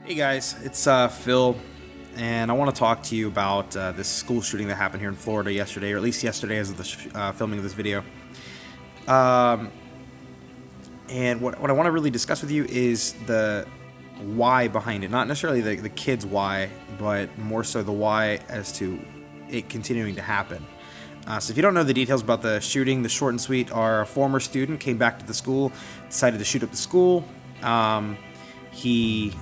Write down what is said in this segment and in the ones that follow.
Hey guys, it's Phil, and I want to talk to you about this school shooting that happened here in Florida yesterday, or at least yesterday as of the filming of this video. Um, and what I want to really discuss with you is the why behind it. Not necessarily the kids' why, but more so the why as to it continuing to happen. So if you don't know the details about the shooting, the short and sweet are a former student came back to the school, decided to shoot up the school. He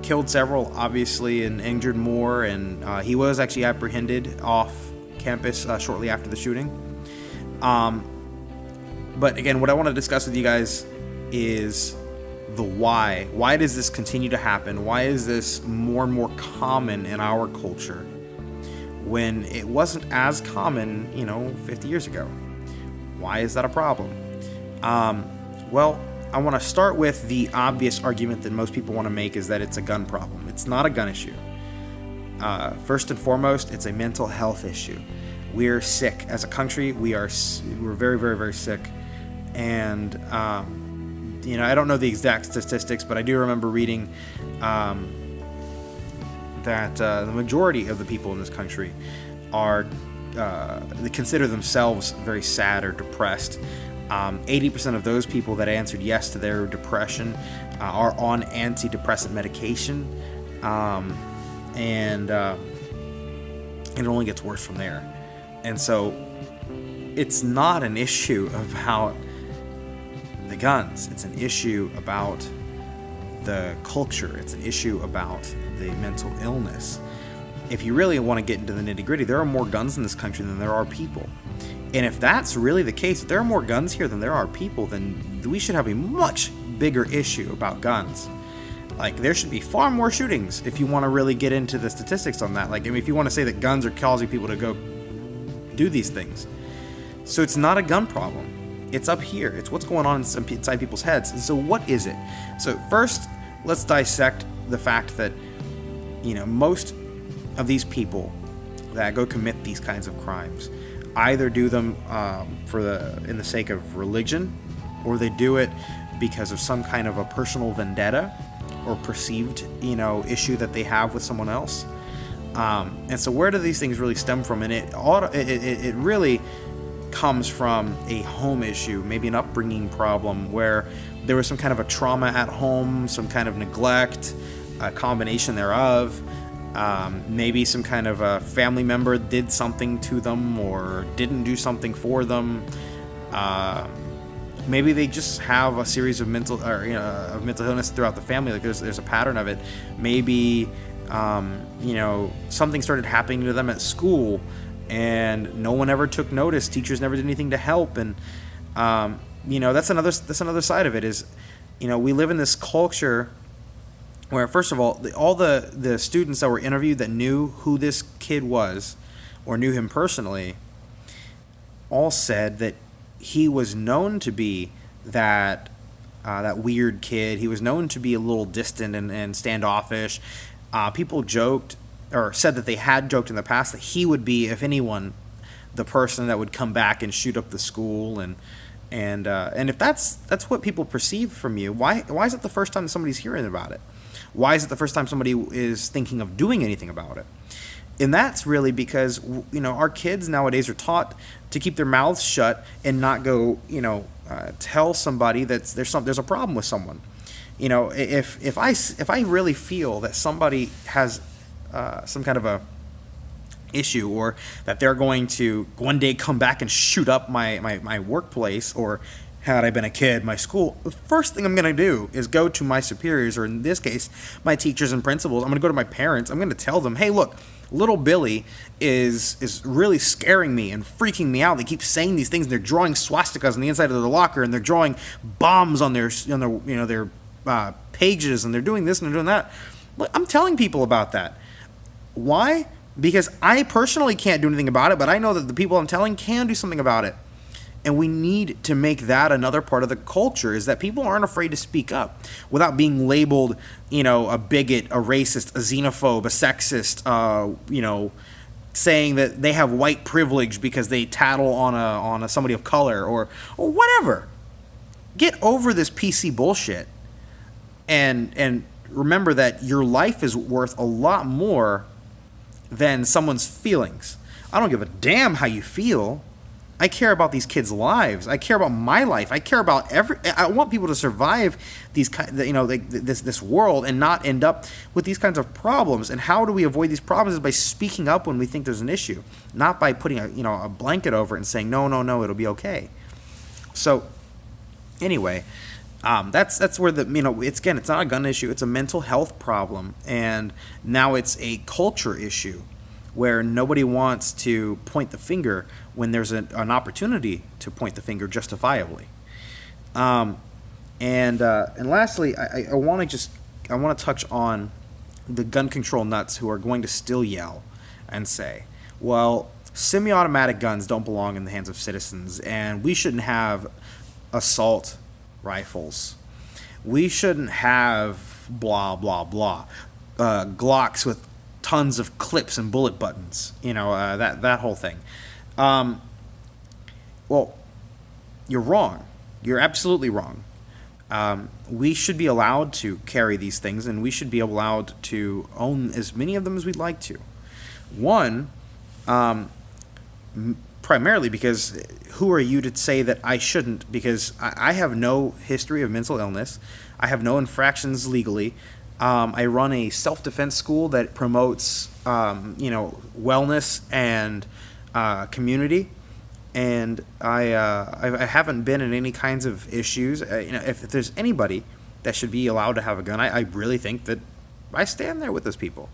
killed several, obviously, and injured more, and he was actually apprehended off campus shortly after the shooting. But again, what I want to discuss with you guys is the why. Why does this continue to happen? Why is this more and more common in our culture when it wasn't as common, 50 years ago? Why is that a problem? Well, I want to start with the obvious argument that most people want to make is that it's a gun problem. It's not a gun issue. First and foremost, it's a mental health issue. We're sick as a country. We're very, very, very sick. And, I don't know the exact statistics, but I do remember reading that the majority of the people in this country they consider themselves very sad or depressed. 80% of those people that answered yes to their depression are on antidepressant medication, and it only gets worse from there. And so it's not an issue about the guns. It's an issue about the culture. It's an issue about the mental illness. If you really want to get into the nitty-gritty, there are more guns in this country than there are people. And if that's really the case, if there are more guns here than there are people, then we should have a much bigger issue about guns. Like, there should be far more shootings if you want to really get into the statistics on that. If you want to say that guns are causing people to go do these things. So it's not a gun problem. It's up here. It's what's going on inside people's heads. And so what is it? So first, let's dissect the fact that, most of these people that go commit these kinds of crimes either do them in the sake of religion, or they do it because of some kind of a personal vendetta or perceived, issue that they have with someone else. And so where do these things really stem from? And it really comes from a home issue, maybe an upbringing problem where there was some kind of a trauma at home, some kind of neglect, a combination thereof. Maybe some kind of a family member did something to them or didn't do something for them. Maybe they just have a series of mental illness throughout the family. Like there's a pattern of it. Maybe something started happening to them at school and no one ever took notice. Teachers never did anything to help. And that's another side of it is, we live in this culture where, first of all the students that were interviewed that knew who this kid was or knew him personally all said that he was known to be that weird kid. He was known to be a little distant and standoffish. People joked or said that they had joked in the past that he would be, if anyone, the person that would come back and shoot up the school. And if that's what people perceive from you, why is it the first time somebody's hearing about it? Why is it the first time somebody is thinking of doing anything about it? And that's really because, our kids nowadays are taught to keep their mouths shut and not go, tell somebody that there's a problem with someone. If I really feel that somebody has some kind of a issue, or that they're going to one day come back and shoot up my workplace, or had I been a kid, my school, the first thing I'm going to do is go to my superiors, or in this case, my teachers and principals. I'm going to go to my parents. I'm going to tell them, hey, look, little Billy is really scaring me and freaking me out. They keep saying these things. And they're drawing swastikas on the inside of the locker, and they're drawing bombs on their pages, and they're doing this and they're doing that. Look, I'm telling people about that. Why? Because I personally can't do anything about it, but I know that the people I'm telling can do something about it. And we need to make that another part of the culture, is that people aren't afraid to speak up without being labeled, a bigot, a racist, a xenophobe, a sexist, saying that they have white privilege because they tattle on somebody of color or whatever. Get over this PC bullshit and remember that your life is worth a lot more than someone's feelings. I don't give a damn how you feel. I care about these kids' lives. I care about my life. I care about I want people to survive these this world and not end up with these kinds of problems. And how do we avoid these problems? Is by speaking up when we think there's an issue, not by putting a blanket over it and saying no, it'll be okay. So anyway, that's where it's not a gun issue. It's a mental health problem, and now it's a culture issue, where nobody wants to point the finger when there's an opportunity to point the finger justifiably. And lastly, I want to touch on the gun control nuts who are going to still yell and say, well, semi-automatic guns don't belong in the hands of citizens, and we shouldn't have assault rifles. We shouldn't have blah, blah, blah. Glocks with tons of clips and bullet buttons, that whole thing. Well, you're wrong. You're absolutely wrong. We should be allowed to carry these things, and we should be allowed to own as many of them as we'd like to. One, primarily because who are you to say that I shouldn't? Because I have no history of mental illness. I have no infractions legally. I run a self-defense school that promotes, wellness and community, and I haven't been in any kinds of issues. If there's anybody that should be allowed to have a gun, I really think that I stand there with those people.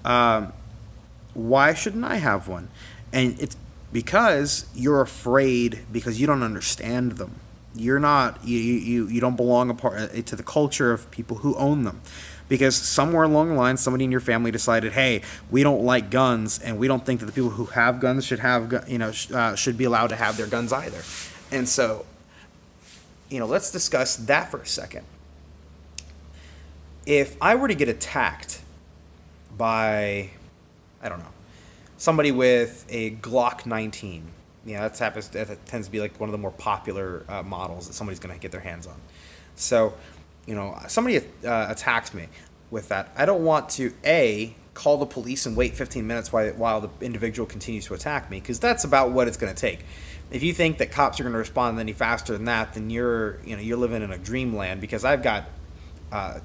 Why shouldn't I have one? And it's because you're afraid, because you don't understand them. You're not, you don't belong to the culture of people who own them. Because somewhere along the line, somebody in your family decided, hey, we don't like guns, and we don't think that the people who have guns should should be allowed to have their guns either. And so, let's discuss that for a second. If I were to get attacked by, I don't know, somebody with a Glock 19, that tends to be like one of the more popular models that somebody's going to get their hands on. So, somebody attacks me with that. I don't want to, call the police and wait 15 minutes while the individual continues to attack me, because that's about what it's going to take. If you think that cops are going to respond any faster than that, then you're living in a dreamland, because I've got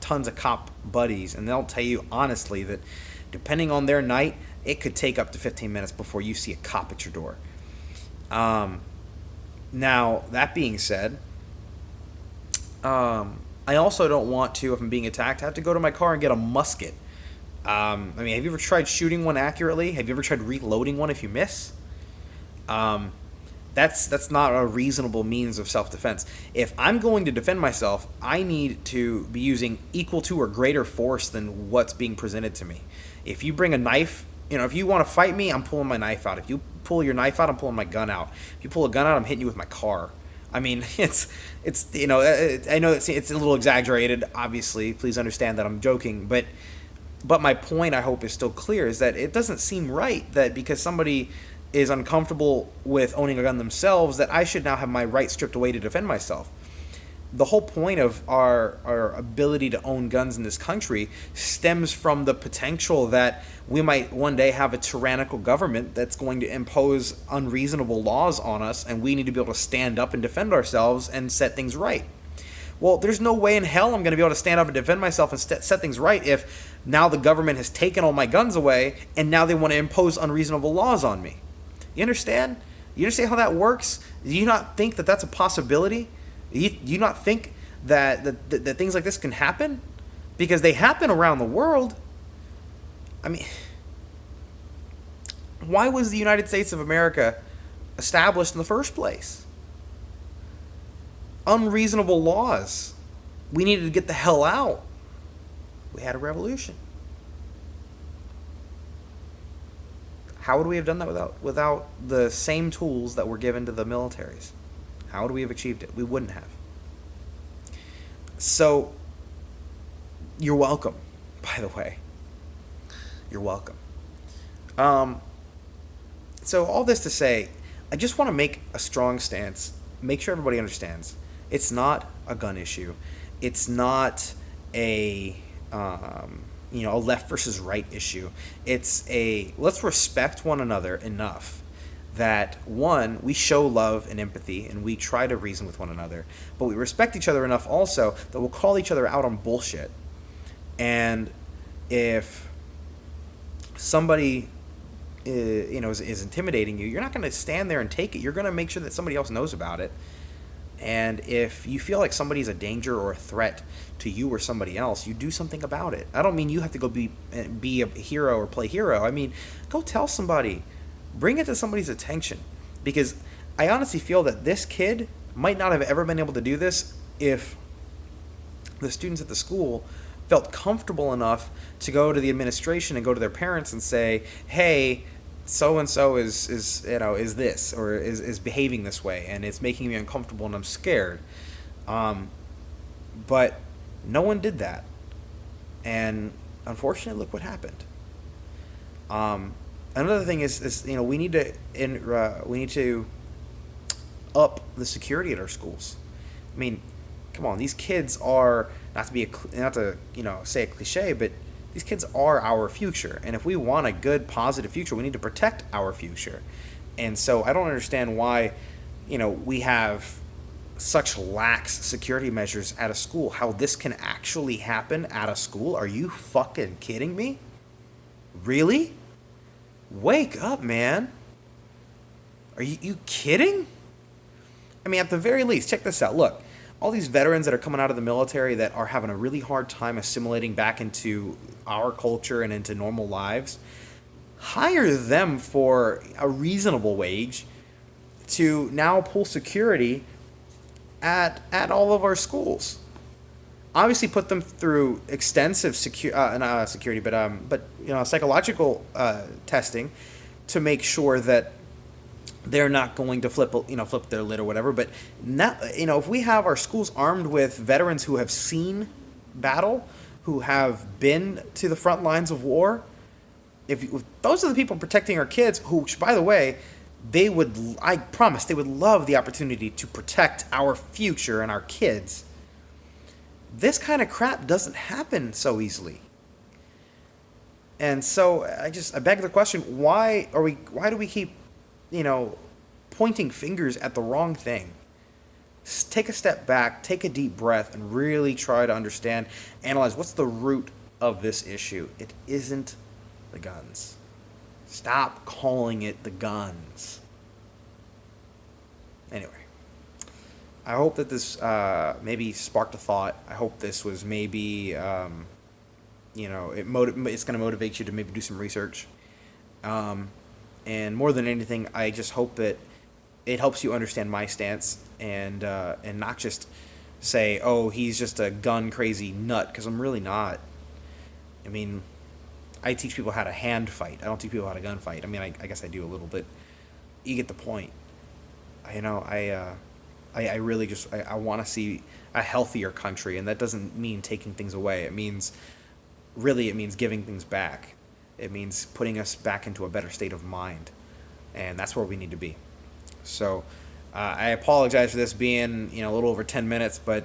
tons of cop buddies, and they'll tell you honestly that depending on their night, it could take up to 15 minutes before you see a cop at your door. Now, that being said, I also don't want to, if I'm being attacked, have to go to my car and get a musket. Have you ever tried shooting one accurately? Have you ever tried reloading one if you miss? That's not a reasonable means of self-defense. If I'm going to defend myself, I need to be using equal to or greater force than what's being presented to me. If you bring a knife, if you want to fight me, I'm pulling my knife out. If you pull your knife out, I'm pulling my gun out. If you pull a gun out, I'm hitting you with my car. I mean, I know it's a little exaggerated, obviously. Please understand that I'm joking, but my point, I hope, is still clear, is that it doesn't seem right that because somebody is uncomfortable with owning a gun themselves, that I should now have my right stripped away to defend myself. The whole point of our ability to own guns in this country stems from the potential that we might one day have a tyrannical government that's going to impose unreasonable laws on us, and we need to be able to stand up and defend ourselves and set things right. Well, there's no way in hell I'm going to be able to stand up and defend myself and set things right if now the government has taken all my guns away and now they want to impose unreasonable laws on me. You understand? You understand how that works? Do you not think that that's a possibility? Do you not think that things like this can happen? Because they happen around the world. I mean, why was the United States of America established in the first place? Unreasonable laws. We needed to get the hell out. We had a revolution. How would we have done that without the same tools that were given to the militaries? How would we have achieved it? We wouldn't have. So, you're welcome, by the way. You're welcome. So all this to say, I just want to make a strong stance, make sure everybody understands. It's not a gun issue. It's not a a left versus right issue. It's a let's respect one another enough that one, we show love and empathy and we try to reason with one another, but we respect each other enough also that we'll call each other out on bullshit. And if somebody is intimidating you, you're not going to stand there and take it. You're going to make sure that somebody else knows about it. And if you feel like somebody's a danger or a threat to you or somebody else, you do something about it. I don't mean you have to go be a hero or play hero. I mean, go tell somebody. Bring it to somebody's attention. Because I honestly feel that this kid might not have ever been able to do this if the students at the school felt comfortable enough to go to the administration and go to their parents and say, hey, so and so is this or is behaving this way and it's making me uncomfortable and I'm scared. But no one did that, and unfortunately, look what happened. Another thing is we need to up the security at our schools. I mean, come on, these kids are not to say a cliche, but these kids are our future, and if we want a good, positive future, we need to protect our future. And so I don't understand why, we have such lax security measures at a school. How this can actually happen at a school? Are you fucking kidding me? Really? Wake up, man. Are you kidding? I mean, at the very least, check this out. Look, all these veterans that are coming out of the military that are having a really hard time assimilating back into our culture and into normal lives, hire them for a reasonable wage to now pull security at all of our schools. Obviously, put them through extensive security, but psychological testing to make sure that they're not going to flip their lid or whatever. But not, if we have our schools armed with veterans who have seen battle, who have been to the front lines of war, if those are the people protecting our kids, who, by the way, I promise, they would love the opportunity to protect our future and our kids. This kind of crap doesn't happen so easily. And so I beg the question, why do we keep pointing fingers at the wrong thing? Take a step back, take a deep breath, and really try to understand, analyze what's the root of this issue. It isn't the guns. Stop calling it the guns. Anyway, I hope that this maybe sparked a thought. I hope this was maybe, it's going to motivate you to maybe do some research. And more than anything, I just hope that it helps you understand my stance and not just say, oh, he's just a gun crazy nut, because I'm really not. I mean, I teach people how to hand fight. I don't teach people how to gun fight. I mean, I guess I do a little bit. You get the point. I really just I want to see a healthier country, and that doesn't mean taking things away. It means giving things back. It means putting us back into a better state of mind, and that's where we need to be. So I apologize for this being a little over 10 minutes, but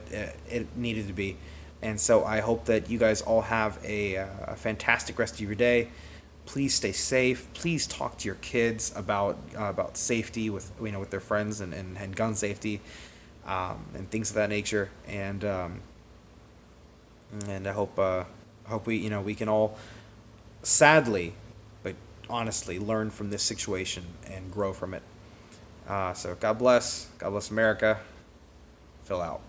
it needed to be. And so I hope that you guys all have a fantastic rest of your day. Please stay safe. Please talk to your kids about safety with their friends and gun safety and things of that nature. And I hope we can all, sadly but honestly, learn from this situation and grow from it. So God bless America. Phil out.